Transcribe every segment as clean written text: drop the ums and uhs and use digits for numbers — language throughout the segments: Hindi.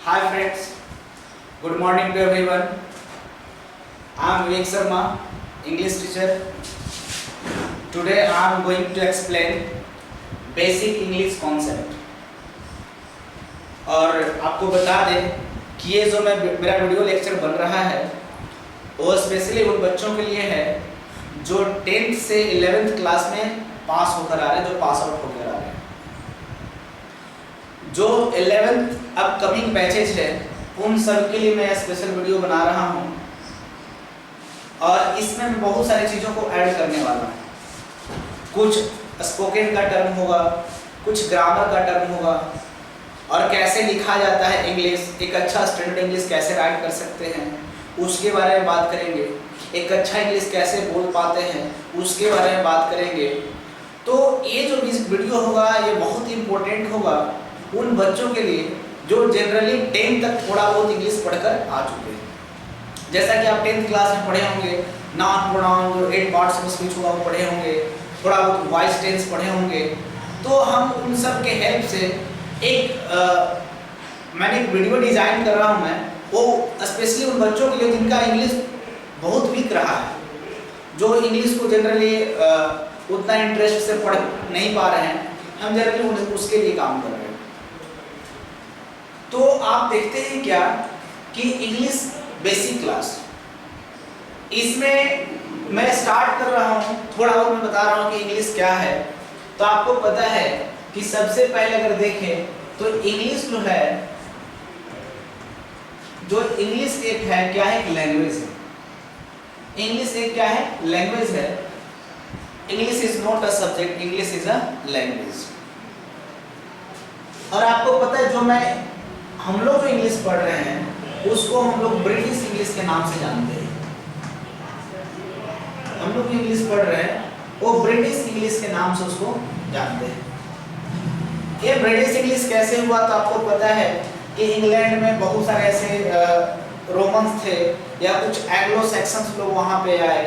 Hi friends, good morning to everyone. I am Vivek Sharma, English teacher. Today I am going to explain basic English concept. और आपको बता दें कि ये जो मेरा वीडियो लेक्चर बन रहा है वो स्पेशली उन बच्चों के लिए है जो 10th से 11th क्लास में पास होकर आ रहे हैं, जो पास आउट होकर आ रहे हैं। जो 11th अपकमिंग बैचेज है उन सब के लिए मैं स्पेशल वीडियो बना रहा हूँ और इसमें मैं बहुत सारी चीज़ों को ऐड करने वाला हूँ। कुछ स्पोकन का टर्म होगा, कुछ ग्रामर का टर्म होगा और कैसे लिखा जाता है इंग्लिश, एक अच्छा स्टैंडर्ड इंग्लिश कैसे राइट कर सकते हैं उसके बारे में बात करेंगे। एक अच्छा इंग्लिश कैसे बोल पाते हैं उसके बारे में बात करेंगे। तो ये जो वीडियो होगा ये बहुत ही इम्पोर्टेंट होगा उन बच्चों के लिए जो जनरली 10th तक थोड़ा बहुत इंग्लिश पढ़कर आ चुके हैं। जैसा कि आप 10th क्लास में पढ़े होंगे, नाउन प्रोनाउन जो 8 पार्ट्स ऑफ स्पीच हुआ वो पढ़े होंगे, थोड़ा बहुत वॉइस टेंस पढ़े होंगे। तो हम उन सब के हेल्प से मैंने एक वीडियो डिज़ाइन कर रहा हूँ मैं, वो स्पेशली उन बच्चों के लिए जिनका इंग्लिश बहुत वीक रहा है, जो इंग्लिश को जनरली उतना इंटरेस्ट से पढ़ नहीं पा रहे हैं, हम जनरली उसके लिए काम कर रहे हैं। तो आप देखते हैं क्या कि इंग्लिश बेसिक क्लास, इसमें मैं स्टार्ट कर रहा हूँ, थोड़ा बहुत मैं बता रहा हूँ कि इंग्लिश क्या है। तो आपको पता है कि सबसे पहले अगर देखें तो इंग्लिश जो है, जो इंग्लिश एक है क्या है, एक लैंग्वेज है। इंग्लिश एक क्या है, लैंग्वेज है। English is not a subject, English is a language. और आपको पता है जो हम लोग जो इंग्लिश पढ़ रहे हैं उसको हम लोग ब्रिटिश इंग्लिश के नाम से जानते हैं। हम लोग इंग्लिश पढ़ रहे हैं वो ब्रिटिश इंग्लिश के नाम से उसको जानते हैं। ये ब्रिटिश इंग्लिश कैसे हुआ तो आपको पता है कि इंग्लैंड में बहुत सारे ऐसे रोमन्स थे या कुछ एंग्लो सैक्सन्स लोग वहाँ पे आए,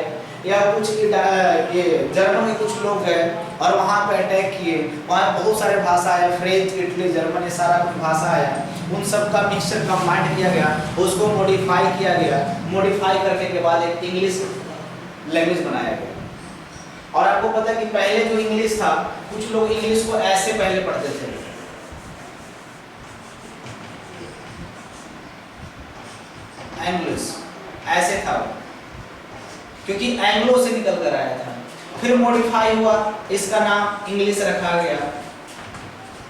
या कुछ ये जर्मन के कुछ लोग गए और वहाँ पे अटैक किए। वहाँ बहुत सारे भाषा आया, फ्रेंच, इटली, जर्मन, ये सारा कुछ भाषा आया। उन सब का मिक्सचर कंबाइंड किया गया, उसको मॉडिफाई किया गया। मॉडिफाई करने के बाद एक इंग्लिश लैंग्वेज बनाया गया। और आपको पता है कि पहले जो इंग्लिश था, कुछ लोग इंग्लिश को ऐसे पहले पढ़ते थे, इंग्लिश ऐसे था, क्योंकि एंग्लो से निकल कर आया था। फिर मॉडिफाई हुआ, इसका नाम इंग्लिश रखा गया।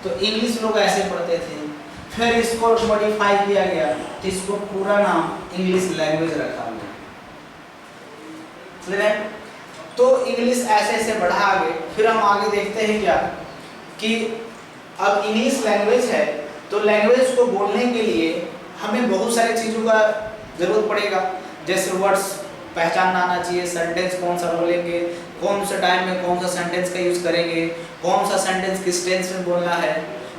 तो इंग्लिश लोग ऐसे पढ़ते थे, फिर इसको मॉडिफाई किया गया तो इसको पूरा नाम इंग्लिश लैंग्वेज रखा गया। तो इंग्लिश ऐसे ऐसे बढ़ा आगे। फिर हम आगे देखते हैं क्या कि अब इंग्लिश लैंग्वेज है तो लैंग्वेज को बोलने के लिए हमें बहुत सारी चीज़ों का ज़रूरत पड़ेगा। जैसे वर्ड्स पहचानना आना चाहिए, सेंटेंस कौन सा बोलेंगे, कौन सा टाइम में कौन सा सेंटेंस का यूज़ करेंगे, कौन सा सेंटेंस किस टेंस में बोलना है,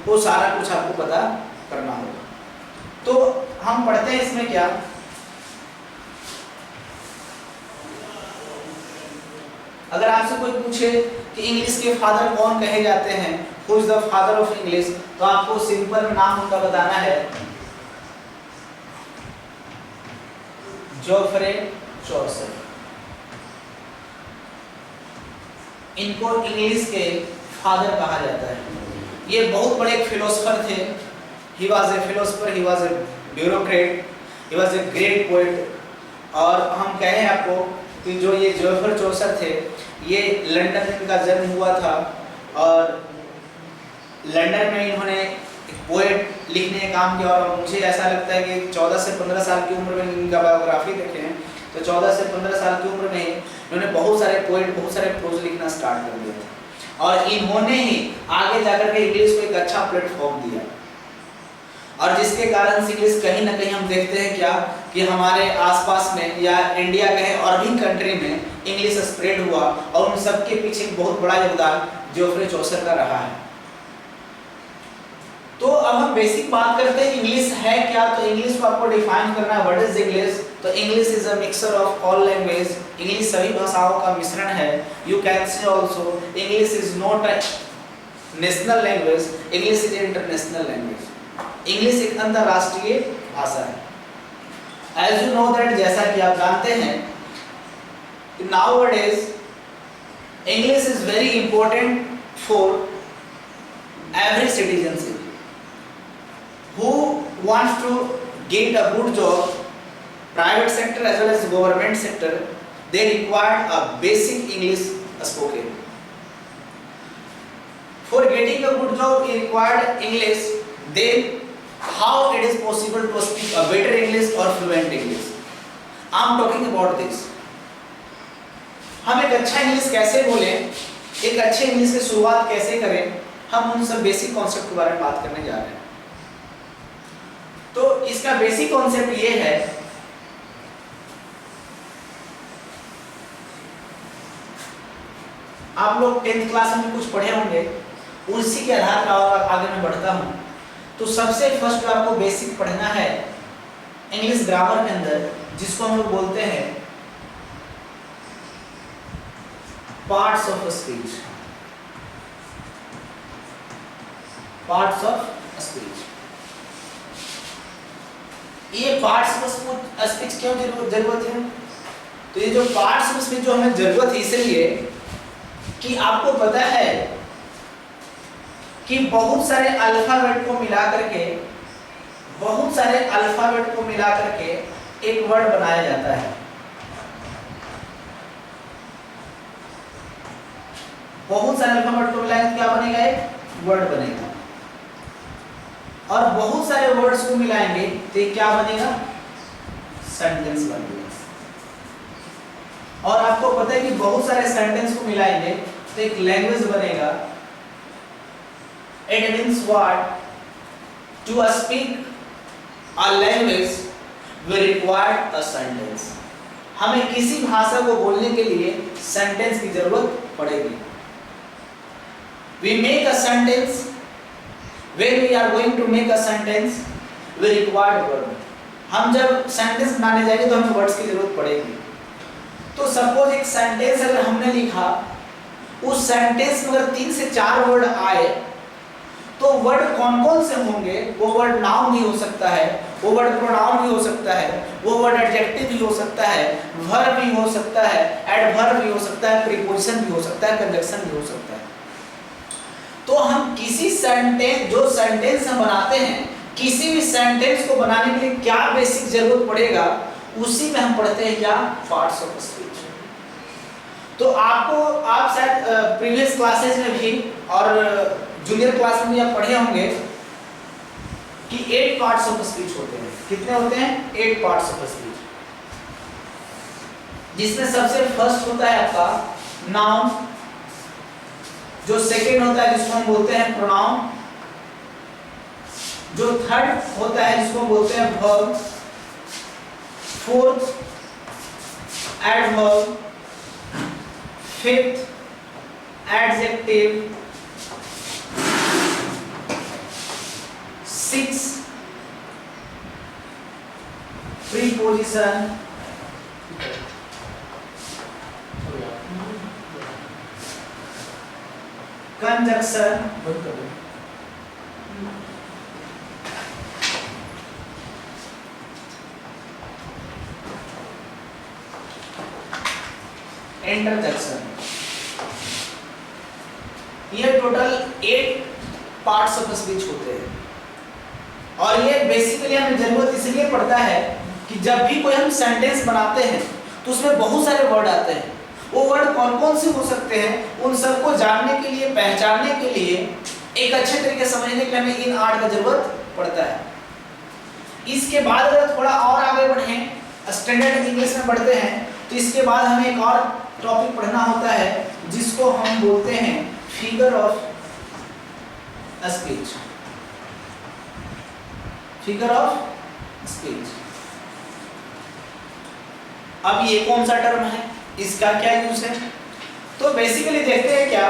वो सारा कुछ आपको पता करना होगा। तो हम पढ़ते हैं इसमें क्या, अगर आपसे कोई पूछे कि इंग्लिश के फादर कौन कहे जाते हैं, who is the father of English, तो आपको सिंपल नाम उनका बताना है, जोफ्रे चौसर। इनको इंग्लिश के फादर कहा जाता है। ये बहुत बड़े फिलोसोफर थे। He was a philosopher, he was a bureaucrat, he was a great poet. और हम कहें आपको कि जो ये जोफ्रे चौसर थे, ये लंदन में इनका जन्म हुआ था और लंदन में इन्होंने पोएट लिखने का काम किया। और मुझे ऐसा लगता है कि 14 से 15 साल की उम्र में इनका बायोग्राफी देखें तो 14 से 15 साल की उम्र में इन्होंने बहुत सारे पोएट, बहुत सारे प्रोज लिखना स्टार्ट कर दिया था। और इन्होंने ही आगे जाकर के इंग्लिश को एक अच्छा प्लेटफॉर्म दिया। और जिसके कारण इंग्लिश कहीं ना कहीं हम देखते हैं क्या कि हमारे आसपास में या इंडिया के और भी कंट्री में इंग्लिश स्प्रेड हुआ। और उन सब के पीछे बहुत बड़ा योगदान जोफ्रे चौसर का रहा है। तो अब हम बेसिक बात करते हैं इंग्लिश है क्या। तो इंग्लिश को आपको डिफाइन करना है, व्हाट इज इंग्लिश। तो English is a mixture of all language. English सभी भाषाओं का मिश्रण है। You can say also English is not a national language, English is international language. English एक अंतरराष्ट्रीय भाषा है। एज यू नो दैट, जैसा कि आप जानते हैं, nowadays English is very important for every citizenship who wants to get a good job, private sector as well as government sector, they require a basic English spoken. For getting a good job you required English, then how it is possible to speak a better English or fluent English? I am talking about this. हम एक अच्छा इंग्लिश कैसे बोलें, एक अच्छे इंग्लिश की शुरुआत कैसे करें, हम उन सब बेसिक कॉन्सेप्ट के बारे में बात करने जा रहे हैं। तो इसका बेसिक कॉन्सेप्ट ये है, आप लोग 10th क्लास में कुछ पढ़े होंगे, उसी के आधार पर आगे मैं बढ़ता हूँ। तो सबसे फर्स्ट जो आपको बेसिक पढ़ना है इंग्लिश ग्रामर के अंदर, जिसको हम लोग बोलते हैं parts of speech. Parts of speech, ये पार्ट्स ऑफ स्पीच क्यों जरूरत है? तो ये जो पार्ट्स ऑफ स्पीच जो हमें जरूरत है इसलिए कि आपको पता है कि बहुत सारे अल्फाबेट को मिला करके एक वर्ड बनाया जाता है। बहुत सारे अल्फाबेट को मिलाएंगे क्या बनेगा? एक वर्ड बनेगा। और बहुत सारे वर्ड्स को मिलाएंगे तो क्या बनेगा? सेंटेंस बनेगा। और आपको पता है कि बहुत सारे सेंटेंस को मिलाएंगे तो एक लैंग्वेज बनेगा। It means what? To speak a language we require a sentence. हमें किसी भाषा को बोलने के लिए सेंटेंस की जरूरत पड़ेगी। We make a sentence. When we are going to make a sentence, we require word. हम जब सेंटेंस बनाने जाएंगे तो हमें वर्ड्स की जरूरत पड़ेगी। तो सपोज एक सेंटेंस अगर हमने लिखा, उस सेंटेंस में अगर 3 से 4 वर्ड आए तो वर्ड कौन कौन से होंगे? वो वर्ड नाउन भी हो सकता है, वो वर्ड प्रोनाउन भी हो सकता है, वो वर्ड एडजेक्टिव भी हो सकता है, वर्ब भी हो सकता है, एडवर्ब भी हो सकता है, प्रीपोजिशन भी हो सकता है, कंजक्शन भी हो सकता है। तो हम किसी सेंटेंस, जो सेंटेंस हम बनाते हैं, किसी भी सेंटेंस को बनाने के लिए क्या बेसिक जरूरत पड़ेगा, उसी में हम पढ़ते हैं क्या? Parts of speech. तो आप शायद प्रीवियस क्लासेस में भी और जूनियर क्लास में भी आप पढ़े होंगे कि 8 पार्ट्स ऑफ स्पीच होते हैं। कितने होते हैं? 8 पार्ट्स ऑफ स्पीच, जिसमें सबसे फर्स्ट होता है आपका नाउन, जो सेकंड होता है जिसको हम बोलते हैं प्रोनाउन, जो थर्ड होता है जिसको हम बोलते हैं verb, fourth adverb, fifth adjective, 6 preposition, conjunction, interjection. ये टोटल 8 पार्ट्स ऑफ स्पीच होते हैं। और ये बेसिकली हमें जरूरत इसलिए पड़ता है कि जब भी कोई हम सेंटेंस बनाते हैं तो उसमें बहुत सारे वर्ड आते हैं। वो वर्ड कौन कौन से हो सकते हैं, उन सबको जानने के लिए, पहचानने के लिए, एक अच्छे तरीके से समझने के लिए हमें इन 8 का जरूरत पड़ता है। इसके बाद अगर थोड़ा और आगे बढ़ें, स्टैंडर्ड इंग्लिश में बढ़ते हैं, तो इसके बाद हमें एक और टॉपिक पढ़ना होता है जिसको हम बोलते हैं figure of speech. Figure of speech. अब ये कौन सा टर्म है, इसका क्या यूज है? तो बेसिकली देखते हैं क्या,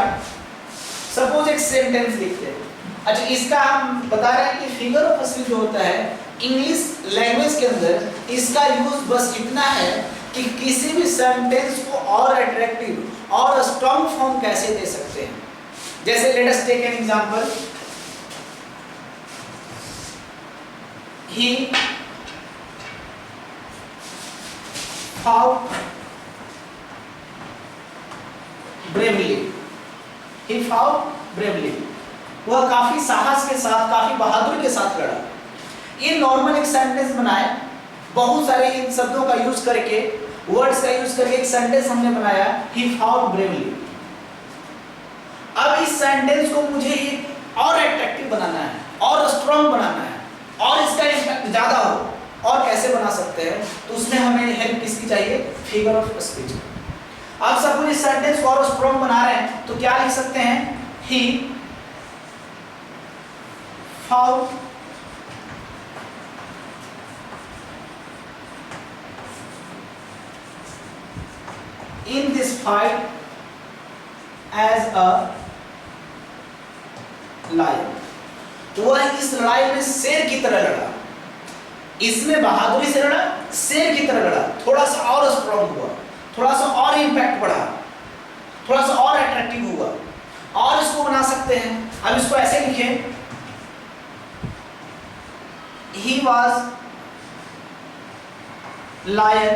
सपोज एक सेंटेंस लिखते हैं। अच्छा, इसका हम बता रहे हैं कि फिगर ऑफ स्पीच जो होता है इंग्लिश लैंग्वेज के अंदर, इसका यूज बस इतना है कि किसी भी सेंटेंस को और अट्रैक्टिव और स्ट्रॉन्ग फॉर्म कैसे दे सकते हैं। जैसे let us take an example, he fought bravely, he fought bravely, वह काफी साहस के साथ, काफी बहादुरी के साथ लड़ा। ये नॉर्मल एक सेंटेंस बनाए, बहुत सारे इन शब्दों का यूज करके, वर्ड्स का यूज करके एक सेंटेंस हमने बनाया, he fought bravely। अब इस सेंटेंस को मुझे एक और अट्रैक्टिव बनाना है, और स्ट्रॉन्ग बनाना है, और इसका इम्पैक्ट ज्यादा हो। और कैसे बना सकते हैं? तो उसमें हमें हेल्प किसकी चाहिए? Figure of speech. अब सपोज इस सेंटेंस को और स्ट्रॉन्ग बना रहे हैं तो क्या लिख सकते हैं? he fought in this fight as a lion। वह इस लड़ाई में शेर की तरह लड़ा, इसमें बहादुरी से लड़ा, शेर की तरह लड़ा। थोड़ा सा और स्ट्रॉन्ग हुआ, थोड़ा सा और इम्पैक्ट बढ़ा, थोड़ा सा और अट्रैक्टिव हुआ। और इसको बना सकते हैं, अब इसको ऐसे लिखें, he was lion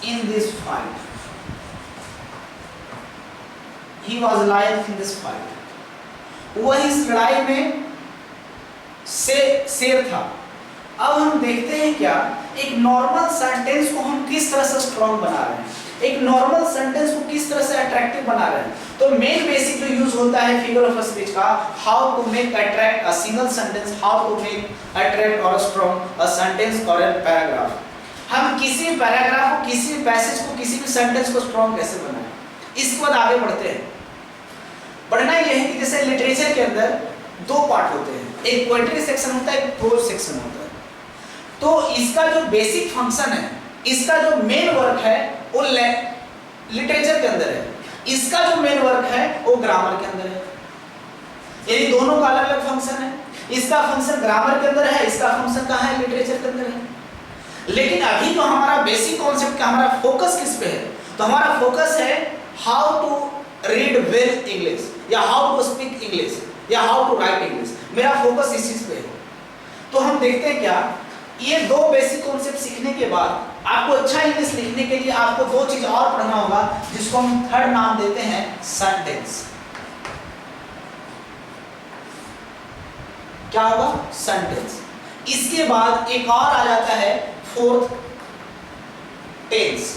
in this fight, he was lion in this fight। वह इस लड़ाई में शेर था। अब हम देखते हैं क्या एक नॉर्मल सेंटेंस को हम किस तरह से स्ट्रॉन्ग बना रहे हैं, एक नॉर्मल सेंटेंस को किस तरह से अट्रैक्टिव बना रहे हैं। तो मेन बेसिक जो यूज होता है फिगर ऑफ स्पीच का, how to make attract a single sentence, how to make attract और स्ट्रॉन्ग अ सेंटेंस और अ पैराग्राफ। हम किसी पैराग्राफ को, किसी पैसेज को, किसी भी सेंटेंस को स्ट्रॉन्ग कैसे बनाएं, इसके बाद आगे बढ़ते हैं। बढ़ना यह है कि जैसे लिटरेचर के अंदर दो पार्ट होते हैं, एक पोएट्री सेक्शन होता है, एक प्रोज सेक्शन होता है। तो इसका जो बेसिक फंक्शन है, इसका जो मेन वर्क है वो लिटरेचर के अंदर है, इसका जो मेन वर्क है वो ग्रामर के अंदर है। यानी दोनों का अलग अलग फंक्शन है, इसका फंक्शन ग्रामर के अंदर है, इसका फंक्शन कहाँ है? लिटरेचर के अंदर है। लेकिन अभी जो हमारा बेसिक कॉन्सेप्ट का हमारा फोकस किस पे है? तो हमारा फोकस है how to read well English, या हाउ टू स्पीक इंग्लिश, या हाउ टू राइट इंग्लिश। मेरा फोकस इस चीज पे है। तो हम देखते हैं क्या, ये दो बेसिक कॉन्सेप्ट सीखने के बाद आपको अच्छा इंग्लिश लिखने के लिए आपको दो चीज और पढ़ना होगा, जिसको हम थर्ड नाम देते हैं सेंटेंस। क्या होगा? सेंटेंस। इसके बाद एक और आ जाता है फोर्थ, टेंस।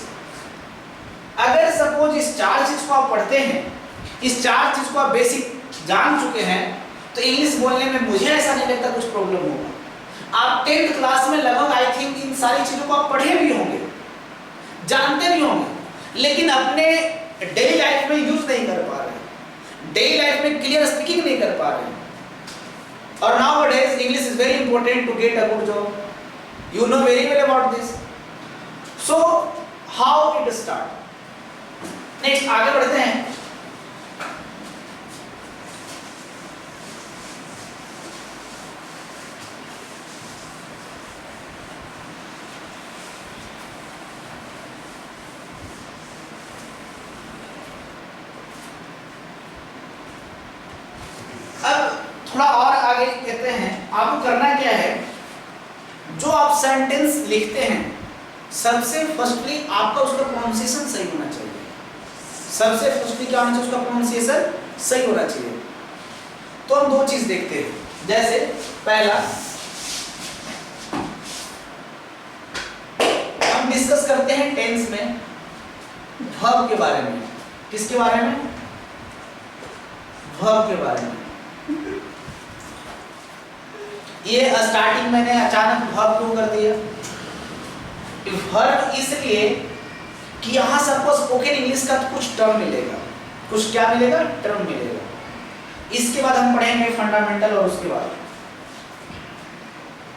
अगर सपोज इस चार चीज को आप पढ़ते हैं, इस चार चीज को आप बेसिक जान चुके हैं, तो इंग्लिश बोलने में मुझे ऐसा नहीं लगता कुछ प्रॉब्लम होगा। आप 10th क्लास में लगभग आई थिंक इन सारी चीजों को आप पढ़े भी होंगे, जानते भी होंगे, लेकिन अपने डेली लाइफ में यूज नहीं कर पा रहे, डेली लाइफ में क्लियर स्पीकिंग नहीं कर पा रहे। और nowadays English is very important to get a good job. You know very well about this. So how it start? Next आगे बढ़ते हैं। थोड़ा और आगे कहते हैं, आपको करना क्या है, जो आप सेंटेंस लिखते हैं सबसे फर्स्टली आपका उसका प्रोनाउंसिएशन सही होना चाहिए। सबसे फर्स्टली क्या होना चाहिए? उसका प्रोनाउंसिएशन सही होना चाहिए। तो हम दो चीज देखते हैं, जैसे पहला हम डिस्कस करते हैं टेंस में वर्ब के बारे में। किसके बारे में? वर्ब के बारे में। ये स्टार्टिंग मैंने अचानक वर्ब क्यों कर दिया? वर्ब इसलिए कि यहाँ सबको स्पोकन इंग्लिश का कुछ टर्म मिलेगा। कुछ क्या मिलेगा? टर्म मिलेगा। इसके बाद हम पढ़ेंगे फंडामेंटल और उसके बाद,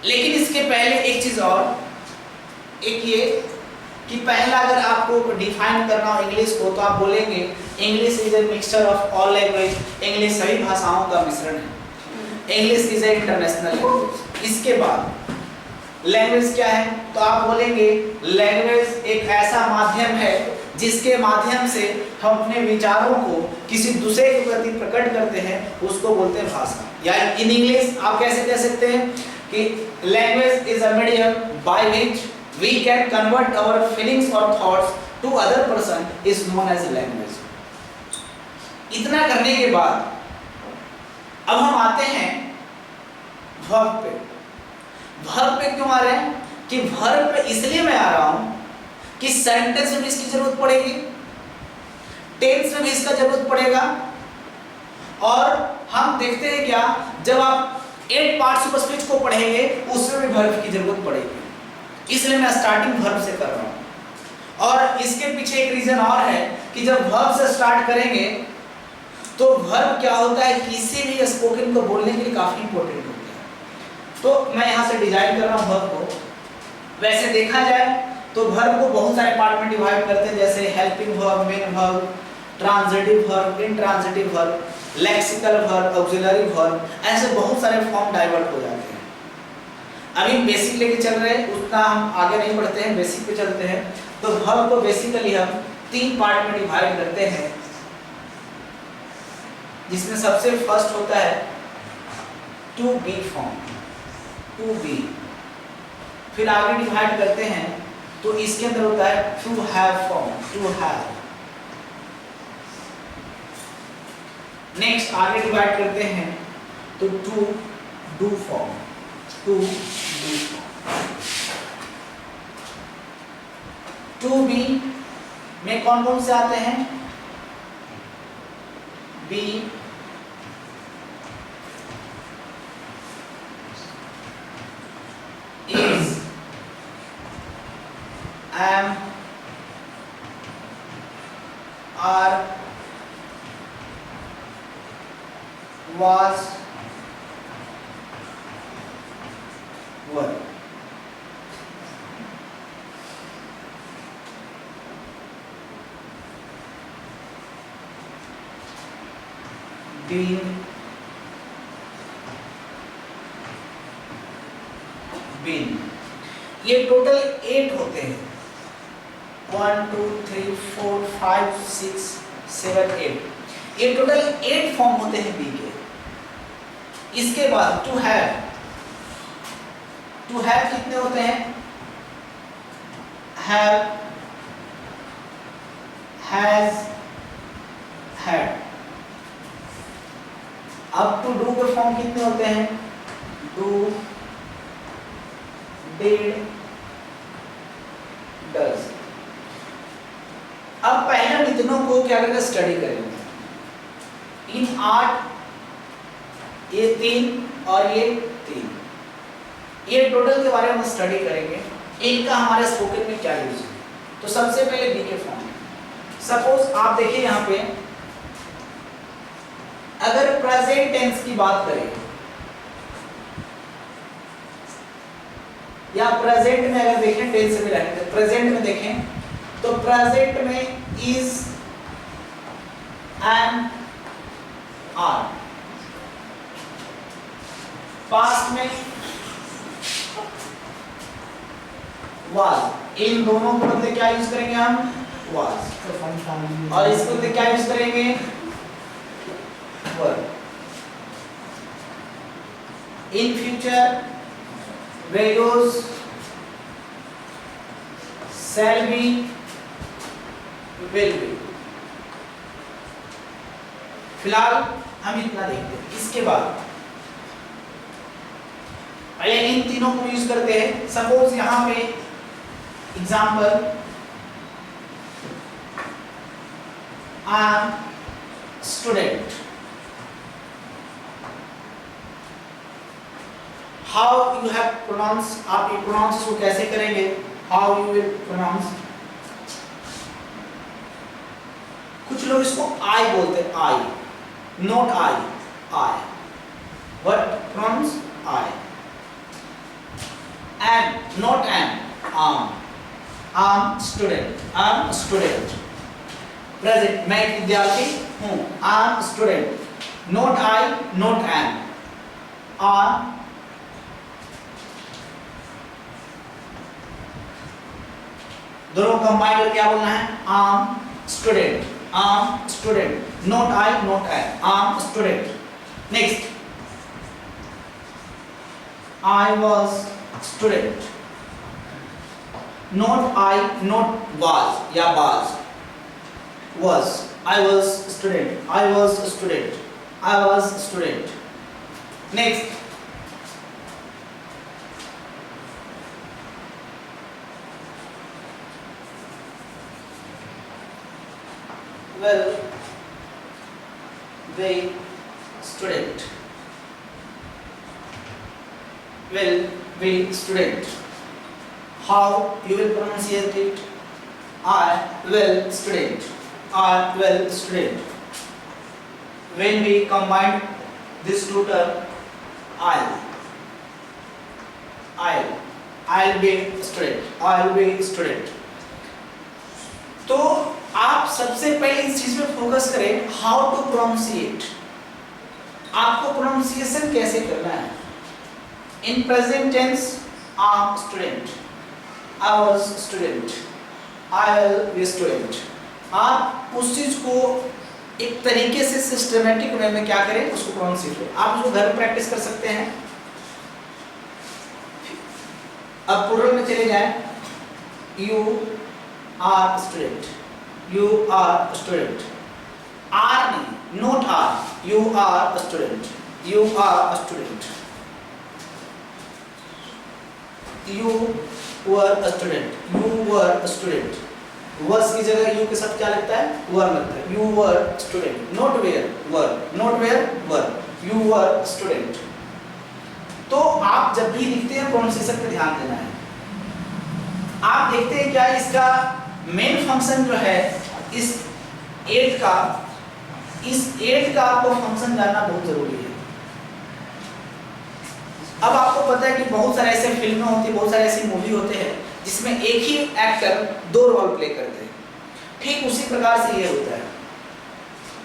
लेकिन इसके पहले एक चीज और, एक ये कि पहला अगर आपको डिफाइन करना हो इंग्लिश को, तो आप बोलेंगे English is a mixture of all language. English सभी भाषाओं का मिश्रण है। English is a international language. इसके बाद लैंग्वेज क्या है? तो आप बोलेंगे लैंग्वेज एक ऐसा माध्यम है जिसके माध्यम से हम अपने विचारों को किसी दूसरे के प्रति प्रकट करते हैं, उसको बोलते हैं भाषा। या इन इंग्लिश आप कैसे कह सकते हैं कि language is a medium by which we can convert our feelings और thoughts to other person is known as language. इतना करने के बाद अब हम आते हैं वर्ब पे। वर्ब पे क्यों आ रहे हैं कि वर्ब पे इसलिए मैं आ रहा हूं कि सेंटेंस में भी इसकी जरूरत पड़ेगी, टेंस में भी इसका जरूरत पड़ेगा, और हम देखते हैं क्या, जब आप 8 पार्ट्स ऑफ स्पीच को पढ़ेंगे उसमें भी वर्ब की जरूरत पड़ेगी। इसलिए मैं स्टार्टिंग वर्ब से कर रहा हूं। और इसके पीछे एक रीजन और है कि जब वर्ब से स्टार्ट करेंगे तो वर्ब क्या होता है, किसी भी स्पोकन को बोलने के लिए काफी इंपॉर्टेंट होता है। तो मैं यहां से डिजाइन कर रहा हूं वर्ब को। वैसे देखा जाए तो वर्ब को बहुत सारे पार्ट में डिवाइड करते हैं, जैसे helping verb, main verb, transitive verb, intransitive verb, lexical verb, auxiliary verb, ऐसे बहुत सारे फॉर्म डाइवर्ट हो जाते हैं। अभी बेसिक लेके चल रहे हैं, उतना हम आगे नहीं बढ़ते हैं, बेसिक पे चलते हैं। तो वर्ब को बेसिकली हम 3 पार्ट में डिवाइड करते हैं, जिसमें सबसे फर्स्ट होता है to be form, to be. फिर आगे डिवाइड करते हैं तो इसके अंदर होता है to have form, to have. Next आगे डिवाइड करते हैं तो to do form, to do form. To be में कौन कौन से आते हैं, be, is, am, are, was, were। Been, been। ये टोटल 8 होते हैं, 1 2 3 4 5 6 7 8। ये टोटल 8 फॉर्म होते हैं बी के। इसके बाद टू हैव, टू हैव कितने होते हैं, हैव, हैज, हैड। अब टू डू के फॉर्म कितने होते हैं, डू, डिड, डज। अब पहले हम इतनों को क्या करके स्टडी करेंगे। इन 8, ये 3 और ये 3, ये टोटल के बारे में हम स्टडी करेंगे, इनका हमारे स्पोकन में क्या यूज है। तो सबसे पहले बी के फॉर्म। सपोज आप देखिए यहाँ पे, अगर प्रेजेंट टेंस की बात करें या प्रेजेंट में अगर देखें, टेंस में रहेंगे, प्रेजेंट में देखें तो प्रेजेंट में इज, एम, आर। पास्ट में वाज। इन दोनों को बदले क्या यूज करेंगे हम, वाज। और इसको बदले क्या यूज करेंगे, were. In future will use, shall be, will be। फिलहाल हम इतना देखते हैं। इसके बाद पहले इन तीनों को यूज करते हैं। सपोज यहां पे example, I am student. How you have pronounce, आप ये प्रोनाउंस को कैसे करेंगे, हाउ यू विल प्रोनाउंस। कुछ लोग इसको आई बोलते हैं, I, not I, I. What pronounce, I. M, not M, am, am student, आम स्टूडेंट। प्रेजेंट, मैं एक विद्यार्थी हूं, I'm student, not I, not M, I'm. दोनों कंबाइंड करके क्या बोलना है? आम स्टूडेंट, आम स्टूडेंट, नोट आई, आम student. Next, I was student, note I, note was या बाज, was, I was student, I was student, I was student। next, well, they student, well, we student, how you will pronunciate it? I will student, I will student। when we combine this two term, I'll be student, I'll be student। तो आप सबसे पहले इस चीज पे फोकस करें, हाउ टू प्रोनाउंसिएट, आपको प्रोनाउंसिएशन कैसे करना है। In present tense I'm student, I was student, I'll be student। आप उस चीज को एक तरीके से सिस्टमैटिक वे में क्या करें, उसको प्रोनाउंसिएट करें। आप उसको घर में प्रैक्टिस कर सकते हैं। अब प्लूरल में चले जाएं, you are student, you are student, are नहीं, not are, you are student, you are student, you were student, you were student. वर्स की जगह यू के साथ क्या लगता है? वर लगता है। You were student, not where were, not where were, you were student. तो आप जब भी लिखते हैं प्रोनाउंसिएशन पे ध्यान देना है। आप देखते हैं क्या इसका मेन फंक्शन जो है इस एड का, इस एड का आपको फंक्शन जानना बहुत जरूरी है। अब आपको पता है कि बहुत सारे ऐसे फिल्में होती हैं, बहुत सारे ऐसे मूवी होते हैं जिसमें एक ही एक्टर दो रोल प्ले करते हैं। ठीक उसी प्रकार से ये होता है।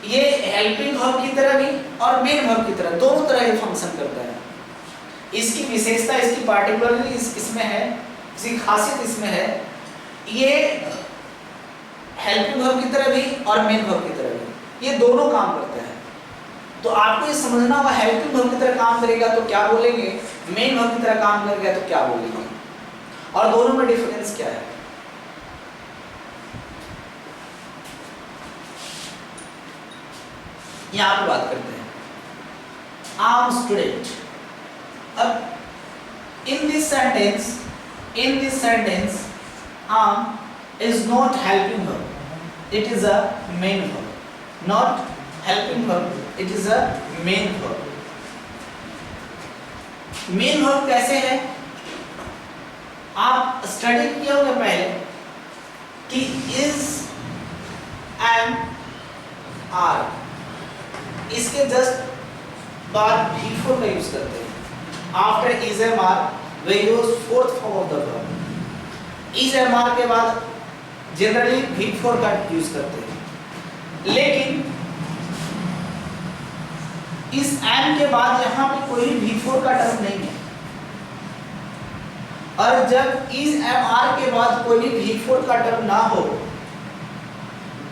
ये हेल्पिंग वर्ब की तरह भी और मेन वर्ब की तरह दोनों तरह ये फंक्शन करता है। इसकी विशेषता, इसकी पार्टिकुलरली इसमें है, इसकी खासियत इसमें है, ये हेल्पिंग वर्ब की तरह भी और मेन वर्ब की तरह भी, ये दोनों काम करता है। तो आपको ये समझना होगा, हेल्पिंग वर्ब की तरह काम करेगा तो क्या बोलेंगे, मेन वर्ब की तरह काम करेगा तो क्या बोलेंगे, और दोनों में डिफरेंस क्या है। यहां पर बात करते हैं आम स्टूडेंट। अब इन दिस सेंटेंस आम is not helping verb, it is a main verb, not helping verb, it is a main verb। Main verb कैसे है? आप स्टडी किए होंगे पहले कि इज, एम, आर, इसके जस्ट बाद V4 का यूज करते हैं। After is, am, are we use fourth form of the verb. Is, am, are के बाद जनरली V4 का यूज करते हैं, लेकिन इस एम के बाद यहां पे कोई V4 का टर्म नहीं है, और जब इज, एम, आर के बाद कोई भी V4 का टर्म ना हो,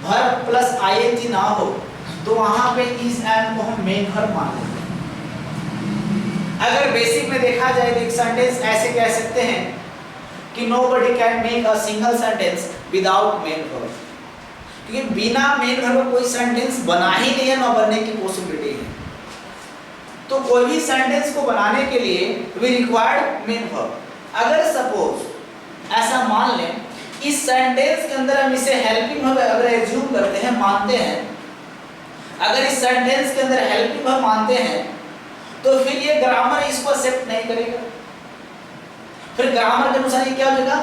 वर्ब प्लस ing ना हो, तो वहां पे इज, एम को हम मेन वर्ब मान लेते हैं। अगर बेसिक में देखा जाए तो एक सेंटेंस ऐसे कह सकते हैं कि nobody can make a single sentence without main verb, क्योंकि बिना मेन वर्ब कोई सेंटेंस बना ही नहीं है, ना बनने की पॉसिबिलिटी है। तो कोई भी सेंटेंस को बनाने के लिए वी रिक्वायर्ड मेन वर्ब। अगर सपोज ऐसा मान लें इस सेंटेंस के अंदर हम इसे हेल्पिंग वर्ब अगर एज्यूम करते हैं, मानते हैं, अगर इस सेंटेंस के अंदर हेल्पिंग वर्ब मानते हैं, तो फिर ये ग्रामर इसको एक्सेप्ट नहीं करेगा। फिर ग्रामर के अनुसार ये क्या हो जाएगा?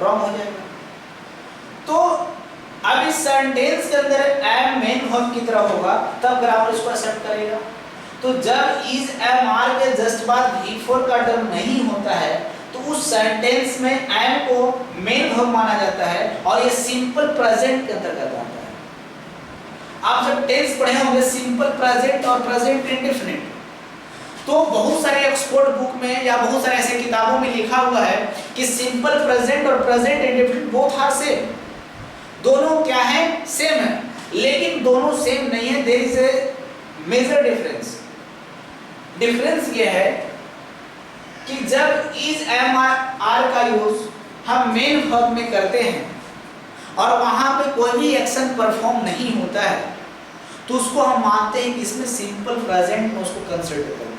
रॉन्ग हो जाएगा। तो अब इस सेंटेंस के अंदर एम मेन वर्ब की तरह होगा, तब ग्रामर इसको एक्सेप्ट करेगा। तो जब इज, एम, आर के जस्ट बाद V4 का टर्म नहीं होता है, तो उस सेंटेंस में एम को मेन वर्ब माना जाता है और ये सिंपल प्रेजेंट के अंतर्गत आता है। आप जब टेंस पढ़े होंगे सिंपल प्रेजेंट और प्रेजेंट इंडेफिनिट, तो बहुत सारे एक्सपोर्ट बुक में या बहुत सारे ऐसे किताबों में लिखा हुआ है कि सिंपल प्रेजेंट और present indefinite both are same, दोनों क्या है, सेम है, लेकिन दोनों सेम नहीं है, there is a major difference. Difference ये है कि जब इज एम आर का यूज हम मेन वर्ब में करते हैं और वहां पे कोई भी एक्शन परफॉर्म नहीं होता है तो उसको हम मानते हैं कि इसमें सिंपल प्रेजेंट में उसको कंसीडर करते हैं।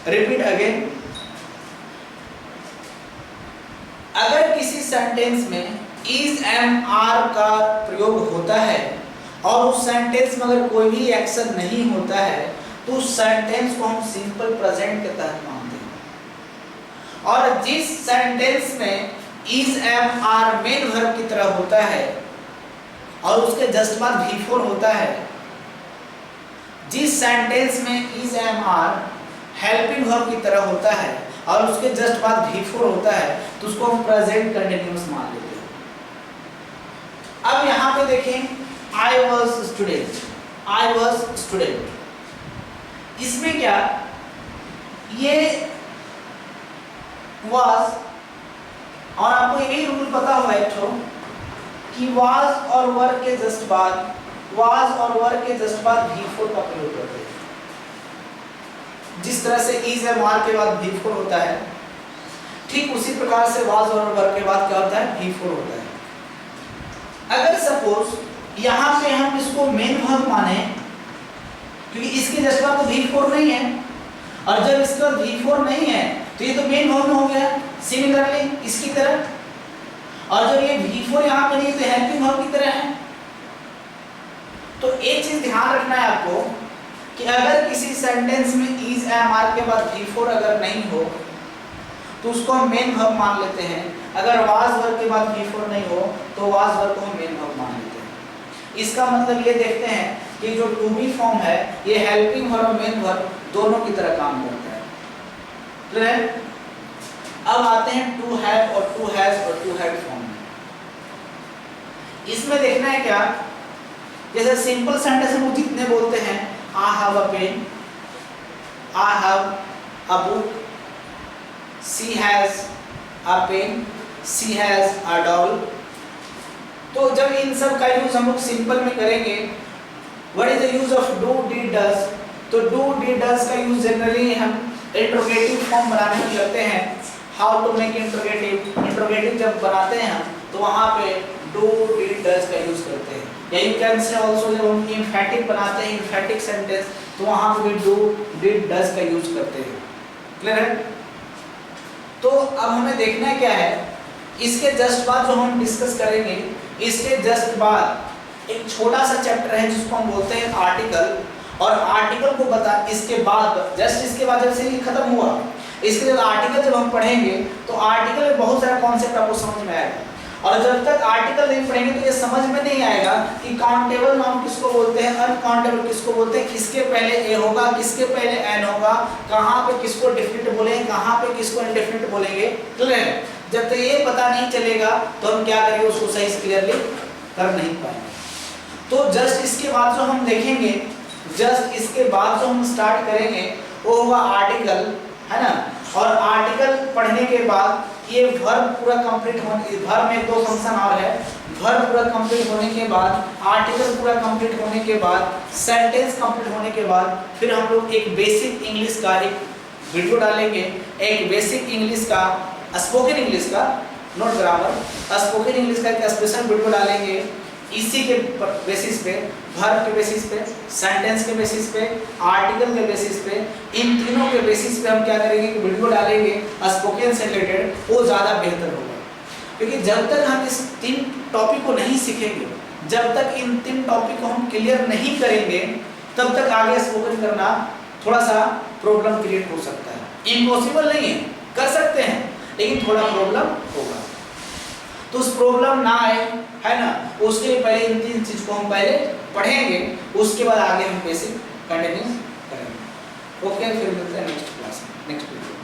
रिपीट अगेन, अगर किसी सेंटेंस में इज एम आर का प्रयोग होता है और उस सेंटेंस में अगर कोई भी एक्शन नहीं होता है तो उस सेंटेंस को हम सिंपल प्रेजेंट के तहत मानते हैं। और जिस सेंटेंस में is am are main verb की तरह होता है और उसके जस्ट बाद V4 होता है, जिस सेंटेंस में is am are helping verb की तरह होता है और उसके जस्ट बाद V4 होता है तो उसको हम प्रेजेंट कंटीन्यूअस मान लेते हैं। अब यहां पे देखें, I was student, I was student, इसमें क्या, ये was, और आपको यही रूल पता होगा एक तो कि was और were के जस्ट बाद, was और were के जस्ट बाद V4 का प्रयोग करते हैं। जिस तरह से is एम आर के बाद V4 होता है, ठीक उसी प्रकार से was और were के बाद क्या होता है, V4 होता है। अगर सपोज यहाँ पे हम इसको मेन वर्ब माने, क्योंकि इसके जस्ट बाद तो V4 नहीं है और जब इसका V4 नहीं है तो ये तो मेन वर्ब में हो गया सिमिलरली इसकी तरह, और जब ये V4 यहाँ पे नहीं तो हेल्पिंग वर्ब की तरह है। तो एक चीज ध्यान रखना है आपको कि अगर किसी सेंटेंस में इज एम आर के बाद V4 अगर नहीं हो तो उसको हम मेन वर्ब मान लेते हैं, अगर वाज वर्ब के बाद V4 नहीं हो तो वाज वर्ब को हम मेन वर्ब मान लेते हैं। इसका मतलब ये देखते हैं कि जो टू बी फॉर्म है ये हेल्पिंग वर्ब और मेन वर्ब दोनों की तरह काम करता है। क्लियर? अब आते हैं टू हैव और टू हैज और टू हैड फॉर्म में। इसमें देखना है क्या, जैसे सिंपल सेंटेंस हम जितने बोलते हैं, I have a pen, I have a book, she has a pen, she has a doll. तो जब इन सब का यूज हम लोग सिंपल में करेंगे, what is the use of do did does, तो डू डिड डज का यूज जनरली हम इंट्रोगेटिव फॉर्म बनाने में करते हैं। How to make interrogative, interrogative जब बनाते हैं हम तो वहां पे डू डिड डज का यूज करते हैं। या यू कैन से आल्सो जब हम एम्फैटिक बनाते हैं, एम्फैटिक सेंटेंस, तो वहां पे भी डू डिड डज का यूज करते हैं। क्लियर है? तो अब हमें देखना क्या है, इसके जस्ट बाद जो हम डिस्कस करेंगे, इसके जस्ट बाद एक छोटा सा चैप्टर है जिसको हम बोलते हैं आर्टिकल, और आर्टिकल को बता इसके बाद, जस्ट इसके बाद जब से ये खत्म हुआ, इसके बाद आर्टिकल जब हम पढ़ेंगे तो आर्टिकल में बहुत सारा कॉन्सेप्ट आपको समझ में आएगा। और जब तक आर्टिकल नहीं पढ़ेंगे तो ये समझ में नहीं आएगा कि काउंटेबल नाउन किसको बोलते हैं, अनकाउंटेबल किसको बोलते हैं, किसके पहले ए होगा, किसके पहले एन होगा, कहाँ पे किसको डेफिनिट बोलेंगे, कहाँ पे किसको इनडेफिनिट बोलेंगे। क्लियर? जब तक ये पता नहीं चलेगा तो हम क्या करेंगे, उसको सही से क्लियरली कर नहीं पाएंगे। तो जस्ट इसके बाद जो हम देखेंगे, जस्ट इसके बाद जो हम स्टार्ट करेंगे वो होगा आर्टिकल, है ना। और आर्टिकल पढ़ने के बाद ये वर्ब पूरा कंप्लीट होने, वर्ब में दो फंक्शन और है, वर्ब पूरा कंप्लीट होने के बाद, आर्टिकल पूरा कंप्लीट होने के बाद, सेंटेंस कंप्लीट होने के बाद, फिर हम लोग एक बेसिक इंग्लिश का एक वीडियो डालेंगे, एक बेसिक इंग्लिश का, स्पोकन इंग्लिश का, नॉट ग्रामर, स्पोकन इंग्लिश का एक स्पेशल वीडियो डालेंगे। इसी के बेसिस पे, वर्ब के बेसिस पे, सेंटेंस के बेसिस पे, आर्टिकल के बेसिस पे, इन तीनों के बेसिस पे हम क्या करेंगे कि वीडियो डालेंगे स्पोकन से रिलेटेड, वो ज़्यादा बेहतर होगा। क्योंकि जब तक हम इस 3 टॉपिक को नहीं सीखेंगे, जब तक इन 3 टॉपिक को हम क्लियर नहीं करेंगे, तब तक आगे स्पोकन करना थोड़ा सा प्रॉब्लम क्रिएट हो सकता है। इम्पॉसिबल नहीं है, कर सकते हैं, लेकिन थोड़ा प्रॉब्लम होगा। तो उस प्रॉब्लम ना आए, है ना, उसके लिए पहले इन 3 चीज को हम पहले पढ़ेंगे, उसके बाद आगे हम बेसिक कंटिन्यू करेंगे। ओके, फिर मिलते हैं नेक्स्ट क्लास में, नेक्स्ट वीडियो।